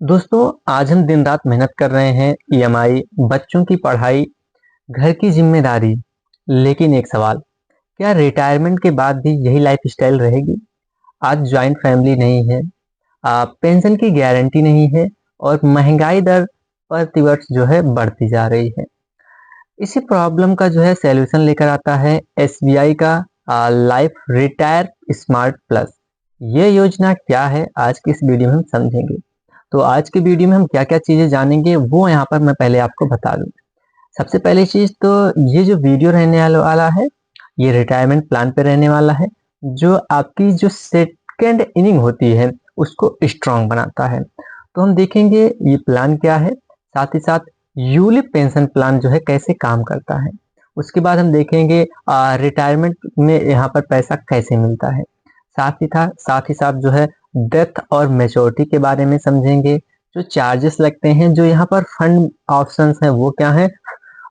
दोस्तों, आज हम दिन रात मेहनत कर रहे हैं। ईएमआई, बच्चों की पढ़ाई, घर की जिम्मेदारी। लेकिन एक सवाल, क्या रिटायरमेंट के बाद भी यही लाइफस्टाइल रहेगी? आज जॉइंट फैमिली नहीं है, पेंशन की गारंटी नहीं है और महंगाई दर प्रतिवर्ष जो है बढ़ती जा रही है। इसी प्रॉब्लम का जो है सॉल्यूशन लेकर आता है एसबीआई का लाइफ रिटायर स्मार्ट प्लस। ये योजना क्या है, आज की इस वीडियो में हम समझेंगे। तो आज की वीडियो में हम क्या-क्या चीज़ें जानेंगे वो यहाँ पर मैं पहले आपको बता दूँ। सबसे पहली चीज़ तो ये जो वीडियो रहने वाला है, ये रिटायरमेंट प्लान पे रहने वाला है, जो आपकी जो सेकंड इनिंग होती है, उसको स्ट्रॉन्ग बनाता है। तो हम देखेंगे ये प्लान क्या है, साथ ही साथ यूलिप पेंशन प्लान जो है कैसे काम करता है। उसके बाद हम देखेंगे रिटायरमेंट में यहाँ पर पैसा कैसे मिलता है। साथ ही साथ जो है डेथ और मैच्योरिटी के बारे में समझेंगे। जो चार्जेस लगते हैं, जो यहाँ पर फंड ऑप्शंस हैं वो क्या हैं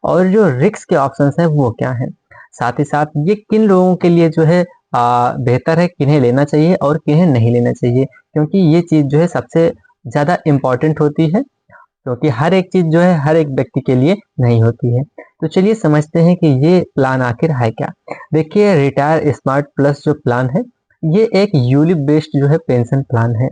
और जो रिस्क के ऑप्शंस हैं वो क्या हैं। साथ ही साथ ये किन लोगों के लिए जो है बेहतर है, किन्हें लेना चाहिए और किन्हें नहीं लेना चाहिए, क्योंकि ये चीज़ जो है सबसे ज़्यादा इम्पोर्टेंट होती है, क्योंकि हर एक चीज़ जो है हर एक व्यक्ति के लिए नहीं होती है। तो चलिए समझते हैं कि ये प्लान आखिर है क्या। देखिए, रिटायर स्मार्ट प्लस जो प्लान है, ये एक यूलिप बेस्ड जो है पेंशन प्लान है।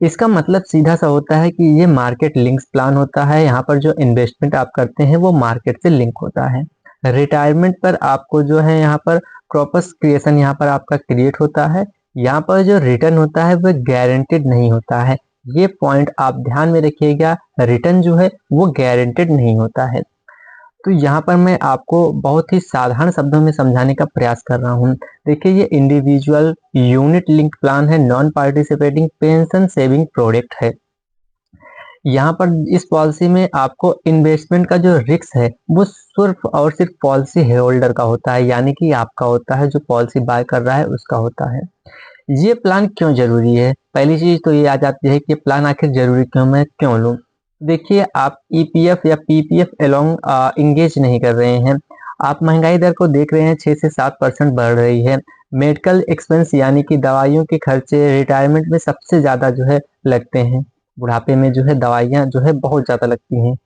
इसका मतलब सीधा-सा होता है कि ये मार्केट लिंक्स प्लान होता है। यहाँ पर जो इन्वेस्टमेंट आप करते हैं वो मार्केट से लिंक होता है। रिटायरमेंट पर आपको जो है यहाँ पर कॉर्पस क्रिएशन यहाँ पर आपका क्रिएट होता है। यहाँ पर जो रिटर्न होता है वो गारंटीड नहीं होता है। ये पॉइंट आप ध्यान में रखिएगा, रिटर्न जो है वो गारंटीड नहीं होता है। तो यहाँ पर मैं आपको बहुत ही साधारण शब्दों में समझाने का प्रयास कर रहा हूँ। देखिए, ये इंडिविजुअल यूनिट लिंक प्लान है, non participating pension saving product है। यहाँ पर इस पॉलिसी में आपको इन्वेस्टमेंट का जो रिस्क है वो सिर्फ और सिर्फ पॉलिसी होल्डर का होता है, यानी कि आपका होता है, जो पॉलिसी बाय कर रहा है उसका होता है। ये प्लान क्यों जरूरी है? पहली चीज तो ये आ जाती है कि ये प्लान आखिर जरूरी क्यों, मैं क्यों लूँ। देखिए, आप ईपीएफ या पीपीएफ अलोंग इंगेज नहीं कर रहे हैं। आप महंगाई दर को देख रहे हैं, 6 से 7% बढ़ रही है। मेडिकल एक्सपेंस यानी कि दवाइयों के खर्चे रिटायरमेंट में सबसे ज्यादा जो है लगते हैं। बुढ़ापे में जो है दवाइयाँ जो है बहुत ज्यादा लगती हैं।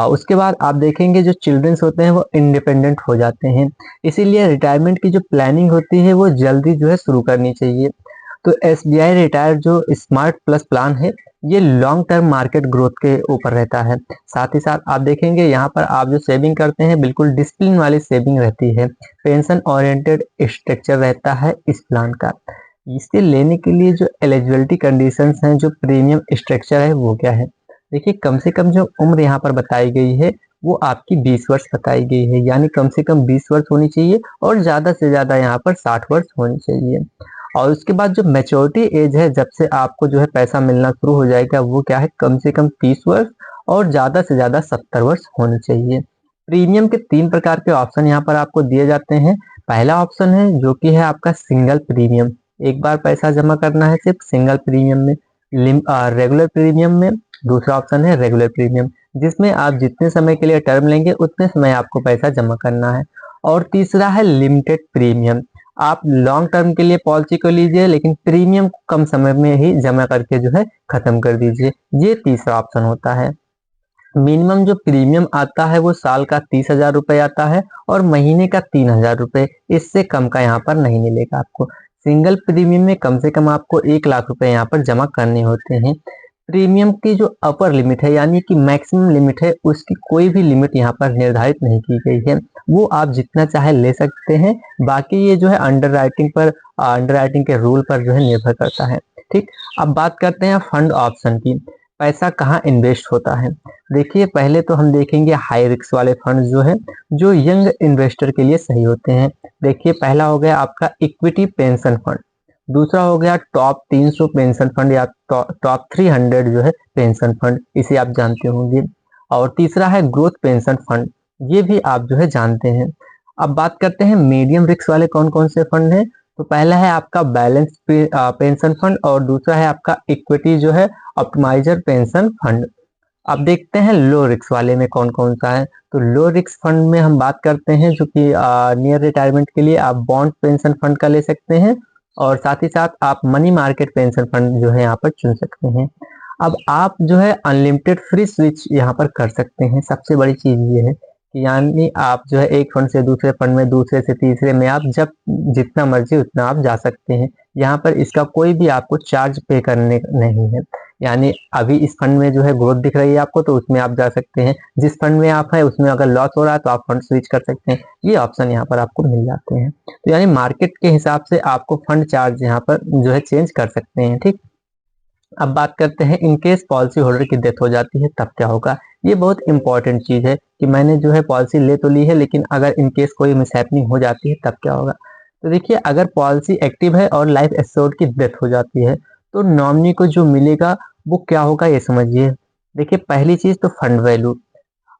उसके बाद आप देखेंगे जो चिल्ड्रंस होते हैं वो इंडिपेंडेंट हो जाते हैं। इसीलिए रिटायरमेंट की जो प्लानिंग होती है वो जल्दी जो है शुरू करनी चाहिए। तो एसबीआई रिटायर जो स्मार्ट प्लस प्लान है, ये लॉन्ग टर्म मार्केट ग्रोथ के ऊपर रहता है। साथ ही साथ आप देखेंगे यहाँ पर आप जो सेविंग करते हैं बिल्कुल डिसिप्लिन वाली सेविंग रहती है। पेंशन ओरिएंटेड स्ट्रक्चर रहता है इस प्लान का। इसे लेने के लिए जो एलिजिबिलिटी कंडीशंस हैं, जो प्रीमियम स्ट्रक्चर है वो क्या है। देखिए, कम से कम जो उम्र यहाँ पर बताई गई है वो आपकी 20 वर्ष बताई गई है, यानी कम से कम 20 वर्ष होनी चाहिए और ज़्यादा से ज़्यादा यहाँ पर 60 वर्ष होनी चाहिए। और उसके बाद जो मैच्योरिटी एज है, जब से आपको जो है पैसा मिलना शुरू हो जाएगा, वो क्या है, कम से कम 30 वर्ष और ज़्यादा से ज़्यादा 70 वर्ष होनी चाहिए। प्रीमियम के 3 प्रकार के ऑप्शन यहाँ पर आपको दिए जाते हैं। पहला ऑप्शन है जो कि है आपका सिंगल प्रीमियम, एक बार पैसा जमा करना है सिर्फ सिंगल प्रीमियम में। रेगुलर प्रीमियम में दूसरा ऑप्शन है रेगुलर प्रीमियम, जिसमें आप जितने समय के लिए टर्म लेंगे उतने समय आपको पैसा जमा करना है। और तीसरा है लिमिटेड प्रीमियम, आप लॉन्ग टर्म के लिए पॉलिसी को लीजिए लेकिन प्रीमियम कम समय में ही जमा करके जो है खत्म कर दीजिए। ये तीसरा ऑप्शन होता है। मिनिमम जो प्रीमियम आता है वो साल का 30,000 रुपये आता है और महीने का 3,000 रुपये, इससे कम का यहाँ पर नहीं मिलेगा आपको। सिंगल प्रीमियम में कम से कम आपको 1 लाख रुपए यहाँ पर जमा करने होते हैं। प्रीमियम की जो अपर लिमिट है, यानी कि मैक्सिमम लिमिट है, उसकी कोई भी लिमिट यहाँ पर निर्धारित नहीं की गई है। वो आप जितना चाहे ले सकते हैं। बाकी ये जो है अंडर राइटिंग के रूल पर जो है निर्भर करता है। ठीक, अब बात करते हैं फंड ऑप्शन की। पैसा कहाँ इन्वेस्ट होता है। देखिए, पहले तो हम देखेंगे हाई रिस्क वाले फंड जो है, जो यंग इन्वेस्टर के लिए सही होते हैं। देखिए, पहला हो गया आपका इक्विटी पेंशन फंड, दूसरा हो गया टॉप 300 पेंशन फंड या टॉप 300 जो है पेंशन फंड, इसे आप जानते होंगे। और तीसरा है ग्रोथ पेंशन फंड, ये भी आप जो है जानते हैं। अब बात करते हैं मीडियम रिस्क वाले कौन कौन से फंड हैं। तो पहला है आपका बैलेंस पेंशन फंड और दूसरा है आपका इक्विटी जो है ऑप्टिमाइजर पेंशन फंड। अब देखते हैं लो रिस्क वाले में कौन कौन सा है। तो लो रिस्क फंड में हम बात करते हैं जो कि नियर रिटायरमेंट के लिए आप बॉन्ड पेंशन फंड का ले सकते हैं और साथ ही साथ आप मनी मार्केट पेंशन फंड जो है यहाँ पर चुन सकते हैं। अब आप जो है अनलिमिटेड फ्री स्विच यहाँ पर कर सकते हैं। सबसे बड़ी चीज़ ये है कि यानी आप जो है एक फंड से दूसरे फंड में, दूसरे से तीसरे में आप जब जितना मर्जी उतना आप जा सकते हैं। यहाँ पर इसका कोई भी आपको चार्ज पे करने नहीं है। यानी अभी इस फंड में जो है ग्रोथ दिख रही है आपको, तो उसमें आप जा सकते हैं। जिस फंड में आप हैं उसमें अगर लॉस हो रहा है तो आप फंड स्विच कर सकते हैं। ये ऑप्शन यहाँ पर आपको मिल जाते हैं। तो यानी मार्केट के हिसाब से आपको फंड चार्ज यहाँ पर जो है चेंज कर सकते हैं। ठीक, अब बात करते हैं इनकेस पॉलिसी होल्डर की डेथ हो जाती है तब क्या होगा। ये बहुत इंपॉर्टेंट चीज़ है कि मैंने जो है पॉलिसी ले तो ली है, लेकिन अगर इनकेस कोई मिसहैपनिंग हो जाती है तब क्या होगा। तो देखिए, अगर पॉलिसी एक्टिव है और लाइफ एश्योर्ड की डेथ हो जाती है तो नॉमिनी को जो मिलेगा वो क्या होगा, ये समझिए। देखिए, पहली चीज़ तो फंड वैल्यू।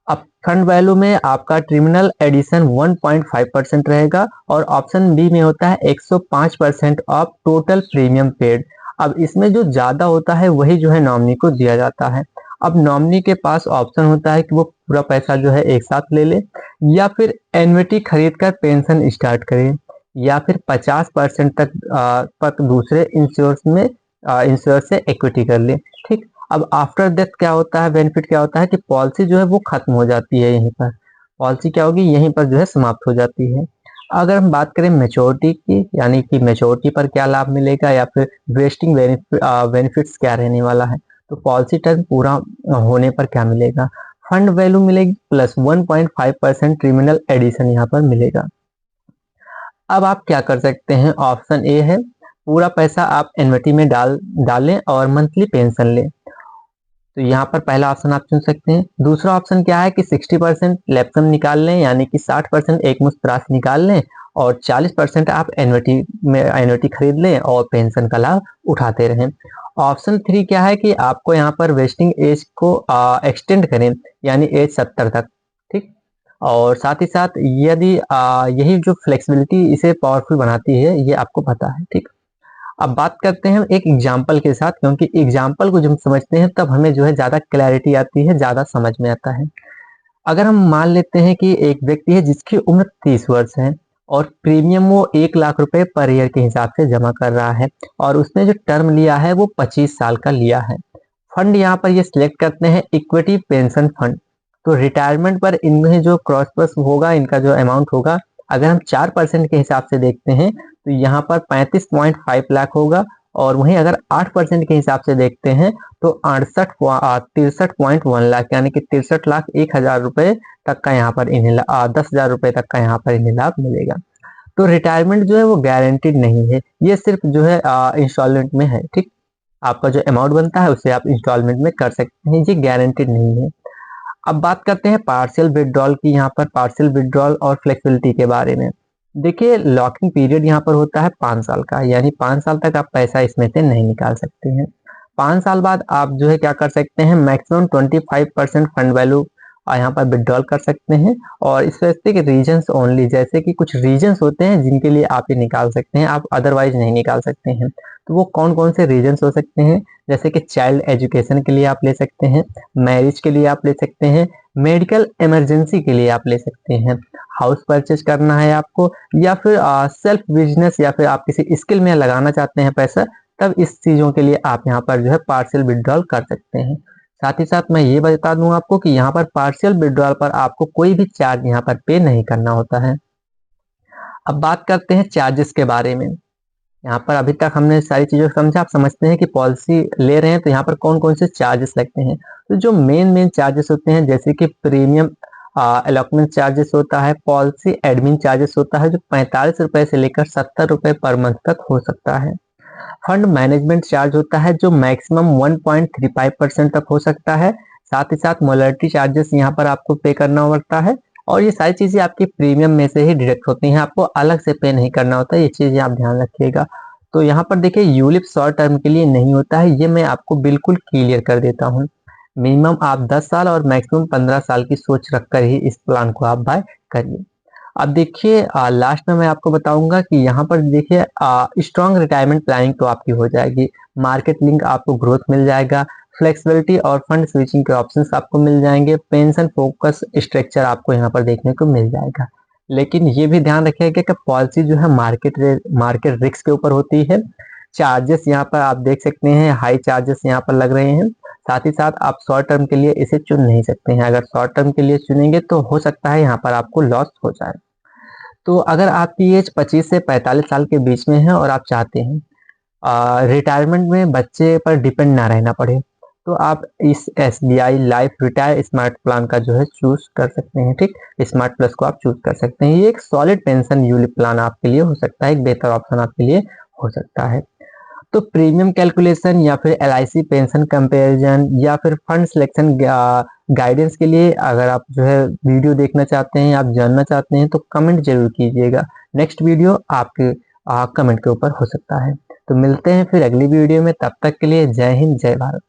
अब फंड वैल्यू में आपका टर्मिनल एडिशन 1.5% रहेगा और ऑप्शन बी में होता है 105% ऑफ टोटल प्रीमियम पेड। अब इसमें जो ज़्यादा होता है वही जो है नॉमिनी को दिया जाता है। अब नॉमिनी के पास ऑप्शन होता है कि वो पूरा पैसा जो है एक साथ ले ले, या फिर एन्युटी खरीद कर पेंशन स्टार्ट करे, या फिर 50% तक दूसरे इंश्योर से इक्विटी कर ले। ठीक, अब आफ्टर डेथ क्या होता है, बेनिफिट क्या होता है कि पॉलिसी जो है वो खत्म हो जाती है। यहीं पर पॉलिसी क्या होगी, यहीं पर जो है समाप्त हो जाती है। अगर हम बात करें मेच्योरिटी की, यानी कि मेच्योरिटी पर क्या लाभ मिलेगा या फिर वेस्टिंग बेनिफिट्स क्या रहने वाला है, तो पॉलिसी टर्म पूरा होने पर क्या मिलेगा, फंड वैल्यू मिलेगी प्लस 1.5% क्रिमिनल एडिशन यहाँ पर मिलेगा। अब आप क्या कर सकते हैं, ऑप्शन ए है पूरा पैसा आप एन्युटी में डालें और मंथली पेंशन लें। तो यहाँ पर पहला ऑप्शन आप चुन सकते हैं। दूसरा ऑप्शन क्या है कि 60% लैपसम निकाल लें, यानी कि 60% एक मुश्त राशि निकाल लें और 40% आप एन्युटी खरीद लें और पेंशन का लाभ उठाते रहें। ऑप्शन 3 क्या है कि आपको यहाँ पर वेस्टिंग एज को एक्सटेंड करें, यानी एज 70 तक। ठीक, और साथ ही साथ यदि यही जो फ्लेक्सिबिलिटी इसे पावरफुल बनाती है ये आपको पता है। ठीक, अब बात करते हैं एक एग्जाम्पल के साथ, क्योंकि एग्जाम्पल को जब हम समझते हैं तब हमें जो है ज़्यादा क्लैरिटी आती है, ज़्यादा समझ में आता है। अगर हम मान लेते हैं कि एक व्यक्ति है जिसकी उम्र 30 वर्ष है और प्रीमियम वो 1 लाख रुपए पर ईयर के हिसाब से जमा कर रहा है, और उसने जो टर्म लिया है वो 25 साल का लिया है। फंड यहाँ पर ये सिलेक्ट करते हैं इक्विटी पेंशन फंड। तो रिटायरमेंट पर इनमें जो क्रॉस प्लस होगा, इनका जो अमाउंट होगा, अगर हम 4% के हिसाब से देखते हैं तो यहाँ पर 35.5 लाख होगा, और वहीं अगर 8% के हिसाब से देखते हैं तो 63.1 लाख, यानी कि 63,01,000 रुपए तक का यहाँ पर इन्हें 10,000 रुपए तक का यहाँ पर इन्हें लाभ मिलेगा। तो रिटायरमेंट जो है वो गारंटीड नहीं है, ये सिर्फ जो है इंस्टॉलमेंट में है। ठीक, आपका जो अमाउंट बनता है उसे आप इंस्टॉलमेंट में कर सकते हैं, ये गारंटीड नहीं है। अब बात करते हैं पार्शियल विड्रॉल की, यहाँ पर पार्शियल विड्रॉल और फ्लेक्सिबिलिटी के बारे में। देखिए, लॉकिंग पीरियड यहाँ पर होता है 5 साल का, यानी 5 साल तक आप पैसा इसमें से नहीं निकाल सकते हैं। 5 साल बाद आप जो है क्या कर सकते हैं, मैक्सिमम 25% फंड वैल्यू यहाँ पर विड्रॉल कर सकते हैं, और स्पेसिफिक रीजन्स ओनली, जैसे कि कुछ रीजन्स होते हैं जिनके लिए आप ये निकाल सकते हैं, आप अदरवाइज नहीं निकाल सकते हैं। तो वो कौन कौन से रीजन्स हो सकते हैं, जैसे कि चाइल्ड एजुकेशन के लिए आप ले सकते हैं, मैरिज के लिए आप ले सकते हैं, मेडिकल इमरजेंसी के लिए आप ले सकते हैं, हाउस परचेज करना है आपको, या फिर सेल्फ बिजनेस, या फिर आप किसी स्किल में लगाना चाहते हैं पैसा, तब इस चीज़ों के लिए आप यहाँ पर जो है पार्शियल विड्रॉल कर सकते हैं। साथ ही साथ मैं ये बता दूं आपको कि यहाँ पर पार्शियल विड्रॉल पर आपको कोई भी चार्ज यहाँ पर पे नहीं करना होता है। अब बात करते हैं चार्जेस के बारे में। यहाँ पर अभी तक हमने सारी चीज़ों को समझा, आप समझते हैं कि पॉलिसी ले रहे हैं तो यहाँ पर कौन कौन से चार्जेस लगते हैं। तो जो मेन चार्जेस होते हैं, जैसे कि प्रीमियम अलॉटमेंट चार्जेस होता है, पॉलिसी एडमिन चार्जेस होता है जो 45 रुपए से लेकर 70 रुपए पर मंथ तक हो सकता है। फंड मैनेजमेंट चार्ज होता है जो मैक्सिमम 1.35% तक हो सकता है। साथ ही साथ मोलरिटी चार्जेस यहाँ पर आपको पे करना पड़ता है, और ये सारी चीज़ें आपकी प्रीमियम में से ही डिडक्ट होती हैं, आपको अलग से पे नहीं करना होता है, ये चीज़ें आप ध्यान रखिएगा। तो यहाँ पर देखिए, यूलिप शॉर्ट टर्म के लिए नहीं होता है, ये मैं आपको बिल्कुल क्लियर कर देता हूँ। मिनिमम आप 10 साल और मैक्सिमम 15 साल की सोच रखकर ही इस प्लान को आप बाय करिए। अब देखिए, लास्ट में मैं आपको बताऊंगा कि यहाँ पर देखिए, स्ट्रॉन्ग रिटायरमेंट प्लानिंग तो आपकी हो जाएगी, मार्केट लिंक आपको ग्रोथ मिल जाएगा, फ्लेक्सिबिलिटी और फंड स्विचिंग के ऑप्शंस आपको मिल जाएंगे, पेंशन फोकस स्ट्रक्चर आपको यहाँ पर देखने को मिल जाएगा। लेकिन ये भी ध्यान रखिएगा कि पॉलिसी जो है मार्केट रिस्क के ऊपर होती है। चार्जेस यहाँ पर आप देख सकते हैं, हाई चार्जेस यहाँ पर लग रहे हैं। साथ ही साथ आप शॉर्ट टर्म के लिए इसे चुन नहीं सकते हैं। अगर शॉर्ट टर्म के लिए चुनेंगे तो हो सकता है यहाँ पर आपको लॉस हो जाए। तो अगर आपकी एज 25 से 45 साल के बीच में है और आप चाहते हैं रिटायरमेंट में बच्चे पर डिपेंड ना रहना पड़े, तो आप इस SBI life retire smart plan का जो है चूज कर सकते हैं। ठीक, स्मार्ट प्लस को आप चूज कर सकते हैं। ये एक सॉलिड पेंशन यूलिप प्लान आपके लिए हो सकता है, एक बेहतर ऑप्शन आपके लिए हो सकता है। तो प्रीमियम कैलकुलेशन या फिर LIC पेंशन कंपैरिजन या फिर फंड सिलेक्शन गाइडेंस के लिए अगर आप जो है वीडियो देखना चाहते हैं, आप जानना चाहते हैं, तो कमेंट जरूर कीजिएगा। नेक्स्ट वीडियो आपके कमेंट के ऊपर हो सकता है। तो मिलते हैं फिर अगली वीडियो में, तब तक के लिए जय हिंद जय भारत।